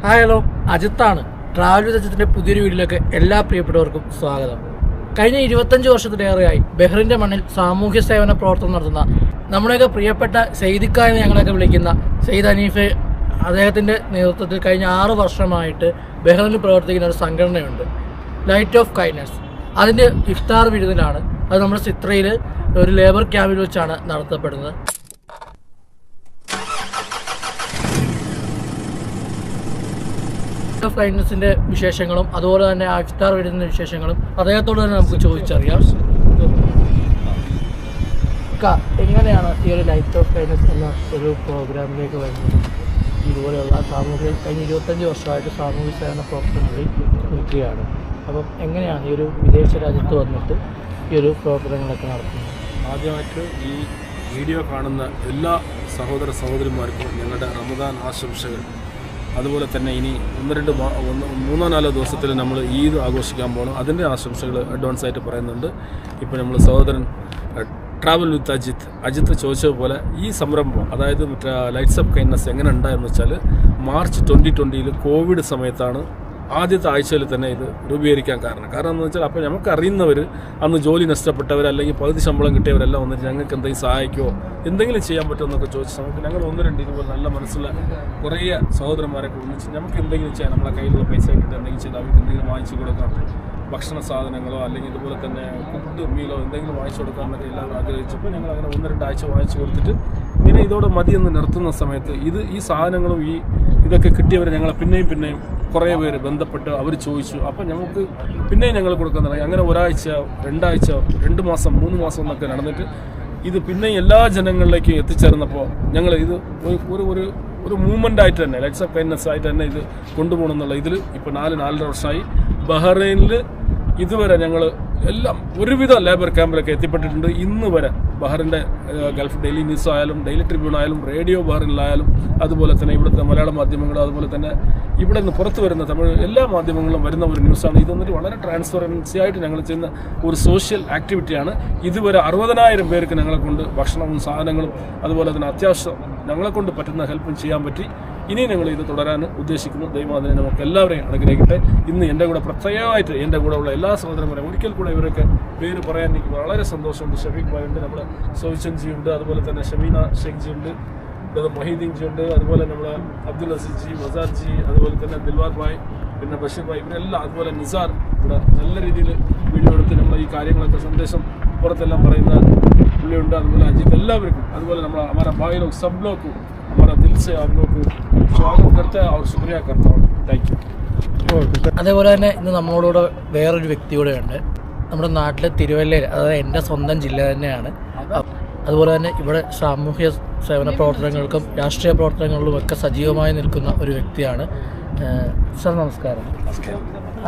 Hi hello, അജിത്താണ്. Travel with അജിത്തിൻ്റെ പുതിയൊരു വീഡിയോയിലേക്ക് എല്ലാ പ്രിയപ്പെട്ടവർക്കും സ്വാഗതം. കഴിഞ്ഞ 25 വർഷത്തിലേറെയായി ബഹ്റിൻ്റെ മണ്ണിൽ സാമൂഹ്യ സേവന പ്രവർത്തനം നടത്തുന്ന നമ്മുടെയൊക്കെ പ്രിയപ്പെട്ട സെയ്ദിക്ക എന്ന് ഞങ്ങളൊക്കെ വിളിക്കുന്ന സെയ്ദ് അനീഫ്, അദ്ദേഹത്തിൻ്റെ നേതൃത്വത്തിൽ കഴിഞ്ഞ 6 വർഷമായിട്ട് ബഹ്റിനിൽ പ്രവർത്തിക്കുന്ന ഒരു സംഘടനയുണ്ട്, ലൈറ്റ് ഓഫ് കൈൻഡ്നസ്. അതിൻ്റെ ഇഫ്താർ വിരുന്നിലാണ്. അത് നമ്മുടെ സിത്രയിൽ ഒരു ലേബർ ക്യാമ്പിൽ വെച്ചാണ് നടത്തപ്പെടുന്നത്. ഓഫ് കൈൻഡ്നസിൻ്റെ വിശേഷങ്ങളും അതുപോലെ തന്നെ ആ ഇഫ്താർ വിരുന്നിൻ്റെ വിശേഷങ്ങളും അദ്ദേഹത്തോട് തന്നെ നമുക്ക് ചോദിച്ചറിയാം. എങ്ങനെയാണ് ഈ ഒരു ലൈറ്റ് ഓഫ് കൈൻഡ്നസ് എന്ന ഒരു പ്രോഗ്രാമിലേക്ക് വരുന്നത്? ഇതുപോലെയുള്ള കഴിഞ്ഞ 25 വർഷമായിട്ട് സാമൂഹിക സേവന പ്രവർത്തനങ്ങളിൽ നിൽക്കുകയാണ്. അപ്പം എങ്ങനെയാണ് ഈ ഒരു വിദേശ രാജ്യത്ത് വന്നിട്ട് ഈ ഒരു പ്രോഗ്രാമുകളൊക്കെ നടത്തുന്നത്? ആദ്യമായിട്ട് ഈ വീഡിയോ കാണുന്ന എല്ലാ സഹോദര സഹോദരിമാർക്കും ഞങ്ങളുടെ റമദാൻ ആശംസകൾ. അതുപോലെ തന്നെ ഇനി 3-4 ദിവസത്തിൽ നമ്മൾ ഈദ് ആഘോഷിക്കാൻ പോകണം, അതിൻ്റെ ആശംസകൾ അഡ്വാൻസ് ആയിട്ട് പറയുന്നുണ്ട്. ഇപ്പോൾ നമ്മൾ സഹോദരൻ ട്രാവൽ വിത്ത് അജിത്ത് ചോദിച്ചതുപോലെ ഈ സംരംഭം, അതായത് മറ്റേ ലൈറ്റ്സ് ഓഫ് കൈൻഡ്നസ് എങ്ങനെ ഉണ്ടായെന്ന് വെച്ചാൽ മാർച്ച് 2020 കോവിഡ് സമയത്താണ് ആദ്യത്തെ ആഴ്ചയിൽ തന്നെ ഇത് രൂപീകരിക്കാൻ കാരണം എന്ന് വെച്ചാൽ അപ്പോൾ നമുക്ക് അറിയുന്നവർ, അന്ന് ജോലി നഷ്ടപ്പെട്ടവർ അല്ലെങ്കിൽ പകുതി ശമ്പളം കിട്ടിയവരെല്ലാം വന്നിട്ട് ഞങ്ങൾക്ക് എന്തെങ്കിലും സഹായിക്കുമോ, എന്തെങ്കിലും ചെയ്യാൻ പറ്റുമോ എന്നൊക്കെ ചോദിച്ച സമയത്ത് ഞങ്ങൾ 1-2 ഇതുപോലെ നല്ല മനസ്സുള്ള കുറേ സഹോദരന്മാരൊക്കെ ഒന്നിച്ച് നമുക്ക് എന്തെങ്കിലും ചെയ്യാം, നമ്മളെ കയ്യിലുള്ള പൈസ ഇട്ടിട്ട് എന്തെങ്കിലും ചെയ്ത് അവർക്ക് എന്തെങ്കിലും വാങ്ങിച്ചു കൊടുക്കാം, ഭക്ഷണ സാധനങ്ങളോ അല്ലെങ്കിൽ ഇതുപോലെ തന്നെ കുക്ക്ഡ് മീലോ എന്തെങ്കിലും വാങ്ങിച്ചു കൊടുക്കാമെന്നൊക്കെ എല്ലാവരും ആഗ്രഹിച്ചപ്പോൾ ഞങ്ങൾ അങ്ങനെ 1-2 ആഴ്ച വാങ്ങിച്ചു കൊടുത്തിട്ട് പിന്നെ ഇതോടെ മതിയെന്ന് നിർത്തുന്ന സമയത്ത് ഈ സാധനങ്ങളും ഇതൊക്കെ കിട്ടിയവർ ഞങ്ങളെ പിന്നെയും കുറേ പേര് ബന്ധപ്പെട്ട് അവർ ചോദിച്ചു. അപ്പം ഞങ്ങൾക്ക് പിന്നെയും ഞങ്ങൾ കൊടുക്കാൻ തുടങ്ങി. അങ്ങനെ 1 ആഴ്ച 2 ആഴ്ച 2 മാസം 3 മാസം എന്നൊക്കെ നടന്നിട്ട് ഇത് പിന്നെയും എല്ലാ ജനങ്ങളിലേക്കും എത്തിച്ചേർന്നപ്പോൾ ഞങ്ങൾ ഇത് ഒരു മൂവ്മെൻ്റ് ആയിട്ട് തന്നെ, ലൈറ്റ്സ് ഓഫ് കൈൻഡ്നസ് ആയിട്ട് തന്നെ ഇത് കൊണ്ടുപോകണം എന്നുള്ള ഇതിൽ ഇപ്പോൾ 4-4.5 വർഷമായി ബഹ്റൈനിൽ ഇതുവരെ ഞങ്ങൾ എല്ലാം ഒരുവിധ ലേബർ ക്യാമ്പിലൊക്കെ എത്തിപ്പെട്ടിട്ടുണ്ട്. ഇന്ന് വരെ ബഹ്റിൻ്റെ ഗൾഫ് ഡെയിലി ന്യൂസ് ആയാലും ഡെയിലി ട്രിബ്യൂൺ ആയാലും റേഡിയോ ബഹ്റിനിലായാലും അതുപോലെ തന്നെ ഇവിടുത്തെ മലയാള മാധ്യമങ്ങളും അതുപോലെ തന്നെ ഇവിടെ നിന്ന് പുറത്ത് വരുന്ന തമിഴ് എല്ലാ മാധ്യമങ്ങളിലും വരുന്ന ഒരു ന്യൂസാണ്. ഇതൊന്നിട്ട് വളരെ ട്രാൻസ്പെറൻസി ആയിട്ട് ഞങ്ങൾ ചെയ്യുന്ന ഒരു സോഷ്യൽ ആക്ടിവിറ്റിയാണ്. ഇതുവരെ 60,000 പേർക്ക് ഞങ്ങളെ കൊണ്ട് ഭക്ഷണവും സാധനങ്ങളും അതുപോലെ തന്നെ അത്യാവശ്യം ഞങ്ങളെ കൊണ്ട് പറ്റുന്ന ഹെൽപ്പും ചെയ്യാൻ പറ്റി. ഇനി ഞങ്ങൾ ഇത് തുടരാൻ ഉദ്ദേശിക്കുന്നു. ദൈവം അതിനെ നമുക്ക് എല്ലാവരെയും അനുഗ്രഹിക്കട്ടെ. ഇന്ന് എൻ്റെ കൂടെ പ്രത്യേകമായിട്ട് എൻ്റെ കൂടെ ഉള്ള എല്ലാ സഹോദരന്മാരെയും ഒരിക്കൽ കൂടെ ഇവരൊക്കെ പേര് പറയാൻ എനിക്ക് വളരെ സന്തോഷമുണ്ട്. ഷഫീഖ് ഭായ് ഉണ്ട്, നമ്മുടെ സൗചൻജി ഉണ്ട്, അതുപോലെ തന്നെ ഷമീന ഷെയ്ഖ് ജി ഉണ്ട്, മൊഹീദ്ദീൻ ജി ഉണ്ട്, അതുപോലെ നമ്മുടെ അബ്ദുൽ അസീസ് ജി, മസാർ ജി, അതുപോലെ തന്നെ ദിൽവാർ ഭായ്, പിന്നെ ബഷീർ ഭായ്, ഇവരെല്ലാം, അതുപോലെ നിസാർ ഇവിടെ നല്ല രീതിയിൽ വീഡിയോ എടുത്ത് നമ്മൾ ഈ കാര്യങ്ങളൊക്കെ സന്ദേശം പുറത്തെല്ലാം പറയുന്ന പുള്ളിയുണ്ട്, അതുപോലെ അജിത്ത്, എല്ലാവർക്കും, അതുപോലെ നമ്മൾ हमारा भाई लोग सब लोग को हमारा दिल से आप लोग को स्वागत करता है और शुक्रिया करता हूँ. Thank you. അതേപോലെ തന്നെ ഇന്ന് നമ്മളോട് വേറൊരു വ്യക്തി കൂടെ ഉണ്ട്. നമ്മുടെ നാട്ടിലെ തിരുവല്ലയിൽ, അതായത് എൻ്റെ സ്വന്തം ജില്ല തന്നെയാണ്. അതുപോലെ തന്നെ ഇവിടെ സാമൂഹ്യ സേവന പ്രവർത്തനങ്ങൾക്കും രാഷ്ട്രീയ പ്രവർത്തനങ്ങളിലും ഒക്കെ സജീവമായി നിൽക്കുന്ന ഒരു വ്യക്തിയാണ്. സർ നമസ്കാരം.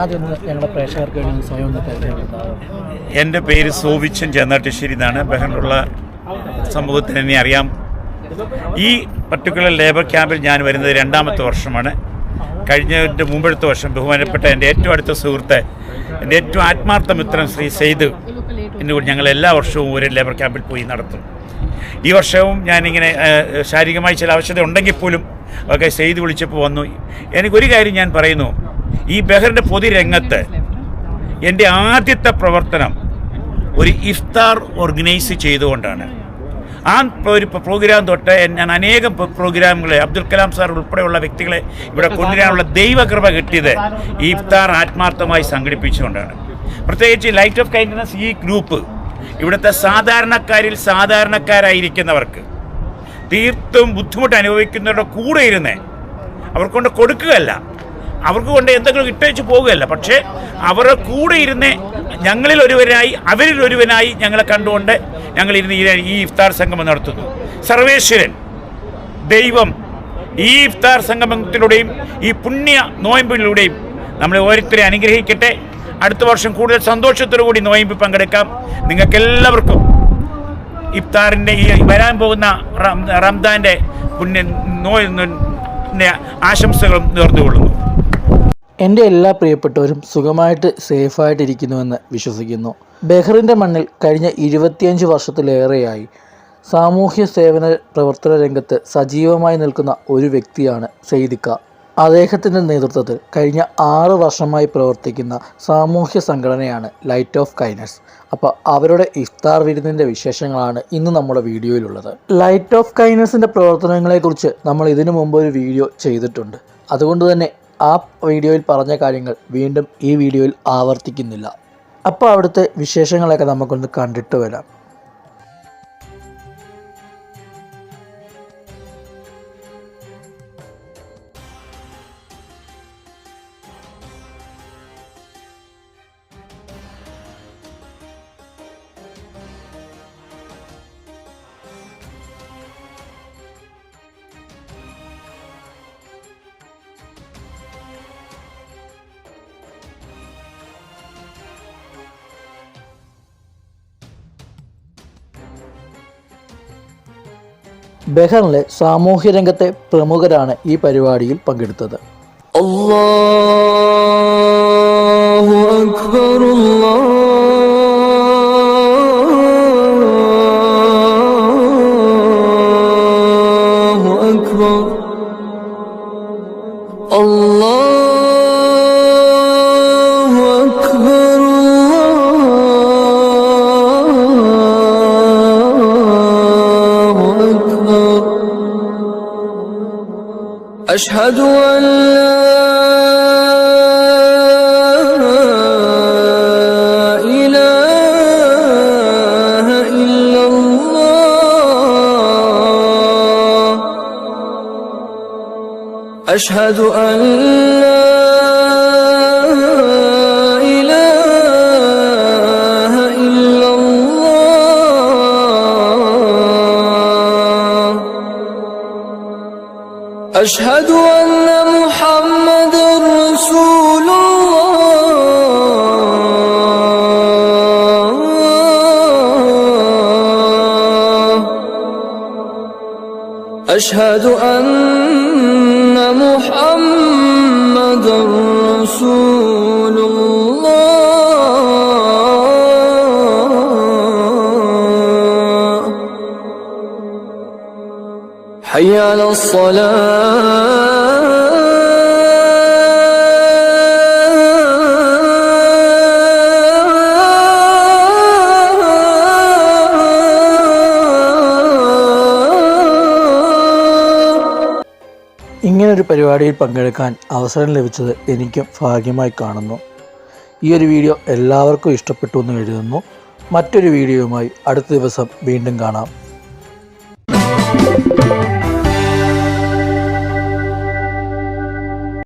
ആദ്യം ഞങ്ങളുടെ പ്രേക്ഷകർക്ക് വേണ്ടി സ്വയം ഒന്ന് പരിചയപ്പെടുത്താം. എൻ്റെ പേര് സോവിച്ചൻ ചേന്നാട്ടുശ്ശേരി എന്നാണ്. ബഹ്റിനുള്ള സമൂഹത്തിന് എന്നെ അറിയാം. ഈ പർട്ടിക്കുലർ ലേബർ ക്യാമ്പിൽ ഞാൻ വരുന്നത് 2ാമത്തെ വർഷമാണ്. കഴിഞ്ഞതിൻ്റെ മുമ്പത്തെ വർഷം ബഹുമാനപ്പെട്ട എൻ്റെ ഏറ്റവും അടുത്ത സുഹൃത്ത്, എൻ്റെ ഏറ്റവും ആത്മാർത്ഥ മിത്രം ശ്രീ സെയ്ദ് എന്നുകൂടി ഞങ്ങൾ എല്ലാ വർഷവും ഒരു ലേബർ ക്യാമ്പിൽ പോയി നടത്തും. ഈ വർഷവും ഞാനിങ്ങനെ ശാരീരികമായി ചില ആവശ്യത ഉണ്ടെങ്കിൽ പോലും ഒക്കെ സെയ്ദ് വിളിച്ചപ്പോൾ വന്നു. എനിക്കൊരു കാര്യം ഞാൻ പറയുന്നു, ഈ ബഹ്റിൻ്റെ പൊതുരംഗത്ത് എൻ്റെ ആദ്യത്തെ പ്രവർത്തനം ഒരു ഇഫ്താർ ഓർഗനൈസ് ചെയ്തുകൊണ്ടാണ്. ആ ഒരു പ്രോഗ്രാം തൊട്ട് ഞാൻ അനേകം പ്രോഗ്രാമുകളെ, അബ്ദുൽ കലാം സാർ ഉൾപ്പെടെയുള്ള വ്യക്തികളെ ഇവിടെ കൊണ്ടുവരാനുള്ള ദൈവകൃപ കിട്ടിയത് ഈ ഇഫ്താർ ആത്മാർത്ഥമായി സംഘടിപ്പിച്ചുകൊണ്ടാണ്. പ്രത്യേകിച്ച് ലൈറ്റ് ഓഫ് കൈൻഡ്നസ് ഈ ഗ്രൂപ്പ് ഇവിടുത്തെ സാധാരണക്കാരായിരിക്കുന്നവർക്ക്, തീർത്തും ബുദ്ധിമുട്ട് അനുഭവിക്കുന്നവരുടെ കൂടെ ഇരുന്ന് അവർക്ക് കൊണ്ട് കൊടുക്കുകയല്ല, അവർക്ക് കൊണ്ട് എന്തെങ്കിലും ഇട്ടേച്ച് പോകുകയല്ല, പക്ഷേ അവരുടെ കൂടെ ഇരുന്ന് ഞങ്ങളിൽ ഒരുവനായി ഞങ്ങളെ കണ്ടുകൊണ്ട് ഞങ്ങളിരുന്ന് ഈ ഇഫ്താർ സംഗമം നടത്തുന്നു. സർവേശ്വരൻ ദൈവം ഈ ഇഫ്താർ സംഗമത്തിലൂടെയും ഈ പുണ്യ നോയമ്പിലൂടെയും നമ്മളെ ഓരോരുത്തരെ അനുഗ്രഹിക്കട്ടെ. അടുത്ത വർഷം കൂടുതൽ സന്തോഷത്തോടു കൂടി നോയമ്പ് പങ്കെടുക്കാം. നിങ്ങൾക്കെല്ലാവർക്കും ഇഫ്താറിൻ്റെ ഈ വരാൻ പോകുന്ന റംദാൻ്റെ ആശംസകളും നേർന്നുകൊള്ളുന്നു. എൻ്റെ എല്ലാ പ്രിയപ്പെട്ടവരും സുഖമായിട്ട് സേഫായിട്ടിരിക്കുന്നുവെന്ന് വിശ്വസിക്കുന്നു. ബഹ്റിൻ്റെ മണ്ണിൽ കഴിഞ്ഞ 25 വർഷത്തിലേറെയായി സാമൂഹ്യ സേവന പ്രവർത്തന രംഗത്ത് സജീവമായി നിൽക്കുന്ന ഒരു വ്യക്തിയാണ് സെയ്ദിക്ക. അദ്ദേഹത്തിൻ്റെ നേതൃത്വത്തിൽ കഴിഞ്ഞ 6 വർഷമായി പ്രവർത്തിക്കുന്ന സാമൂഹ്യ സംഘടനയാണ് ലൈറ്റ് ഓഫ് കൈൻഡ്നസ്. അപ്പോൾ അവരുടെ ഇഫ്താർ വിരുന്നിൻ്റെ വിശേഷങ്ങളാണ് ഇന്ന് നമ്മുടെ വീഡിയോയിലുള്ളത്. ലൈറ്റ് ഓഫ് കൈൻഡ്നസിൻ്റെ പ്രവർത്തനങ്ങളെക്കുറിച്ച് നമ്മൾ ഇതിനു മുമ്പ് ഒരു വീഡിയോ ചെയ്തിട്ടുണ്ട്. അതുകൊണ്ട് തന്നെ ആ വീഡിയോയിൽ പറഞ്ഞ കാര്യങ്ങൾ വീണ്ടും ഈ വീഡിയോയിൽ ആവർത്തിക്കുന്നില്ല. അപ്പോൾ അവിടുത്തെ വിശേഷങ്ങളൊക്കെ നമുക്കൊന്ന് കണ്ടിട്ട് വരാം. ബഹറിലെ സാമൂഹ്യ രംഗത്തെ പ്രമുഖരാണ് ഈ പരിപാടിയിൽ പങ്കെടുത്തത്. അല്ലാഹു അക്ബർ അല്ലാഹു അക്ബർ അല്ലാഹു അക്ബർ أشهد أن لا إله إلا الله أشهد أن لا إله إلا الله أشهد أن محمد رسول الله أشهد أن محمد رسول الله حي على ഇങ്ങനൊരു പരിപാടിയിൽ പങ്കെടുക്കാൻ അവസരം ലഭിച്ചത് എനിക്കും ഭാഗ്യമായി കാണുന്നു. ഈ ഒരു വീഡിയോ എല്ലാവർക്കും ഇഷ്ടപ്പെട്ടു എന്ന് കരുതുന്നു. മറ്റൊരു വീഡിയോയുമായി അടുത്ത ദിവസം വീണ്ടും കാണാം.